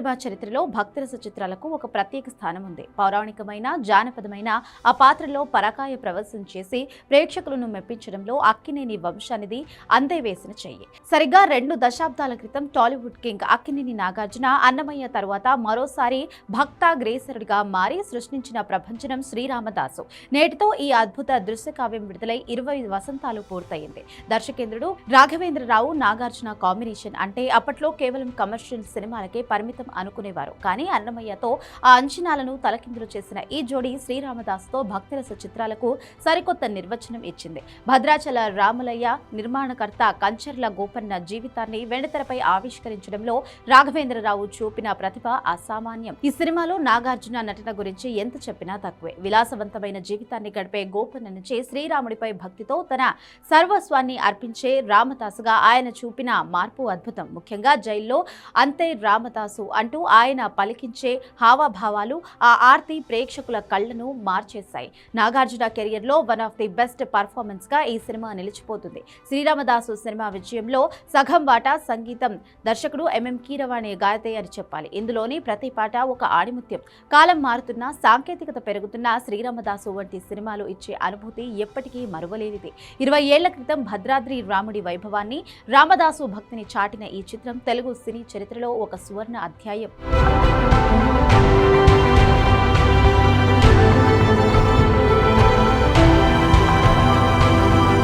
Cinema చరిత్రలో భక్తిరస చిత్రాలకు ఒక ప్రత్యేక స్థానం ఉంది. పౌరాణికమైన, జానపదమైన ఆ పాత్రలో పరకాయ ప్రవేశం చేసి ప్రేక్షకులను మెప్పించడంలో అక్కినేని వంశానిది అందే వేసిన చెయ్యి. సరిగ్గా 2 దశాబ్దాల క్రితం టాలీవుడ్ కింగ్ అక్కినేని నాగార్జున అన్నమయ్య తరువాత మరోసారి భక్తాగ్రేసరుడిగా మారి సృష్టించిన ప్రభంజనం శ్రీరామదాసు. నేటితో ఈ అద్భుత దృశ్య కావ్యం విడుదలై 20 వసంతాలు పూర్తయింది. దర్శకేంద్రుడు రాఘవేంద్రరావు నాగార్జున కాంబినేషన్ అంటే అప్పట్లో కేవలం కమర్షియల్ సినిమాలకే పరిమితం అనుకునేవారు. కానీ అన్నమయ్యతో ఆ అంచనాలను తలకిందులు చేసిన ఈ జోడీ శ్రీరామదాసుతో భక్తిరస చిత్రాలకు సరికొత్త నిర్వచనం ఇచ్చింది. భద్రాచల రామలయ్య నిర్మాణకర్త కంచర్ల గోపన్న జీవితాన్ని వెండితెరపై ఆవిష్కరించడంలో రాఘవేంద్రరావు చూపిన ప్రతిభ అసామాన్యం. ఈ సినిమాలో నాగార్జున నటన గురించి ఎంత చెప్పినా తక్కువే. విలాసవంతమైన జీవితాన్ని గడిపే గోపన్న నుంచి శ్రీరాముడిపై భక్తితో తన సర్వస్వాన్ని అర్పించే రామదాసుగా ఆయన చూపిన మార్పు అద్భుతం. ముఖ్యంగా జైల్లో అంతే రామదాసు అంటూ ఆయన పలికించే హావభావాలు, ఆ ఆర్తి ప్రేక్షకుల కళ్లను మార్చేశాయి. నాగార్జున కెరియర్లో one of the best performance గా ఈ సినిమా నిలిచిపోతుంది. శ్రీరామదాసు సినిమా విజయంలో సగం వాటా సంగీతం దర్శకుడు ఎంఎం కీరవాణి గాయతే అని చెప్పాలి. ఇందులోని ప్రతి పాట ఒక ఆణిముత్యం. కాలం మారుతున్న, సాంకేతికత పెరుగుతున్న శ్రీరామదాసు వంటి సినిమాలు ఇచ్చే అనుభూతి ఎప్పటికీ మరువలేనిది. 20 ఏళ్ల క్రితం భద్రాద్రి రాముడి వైభవాన్ని, రామదాసు భక్తిని చాటిన ఈ చిత్రం తెలుగు సినీ చరిత్రలో ఒక సువర్ణ అధ్యాయం.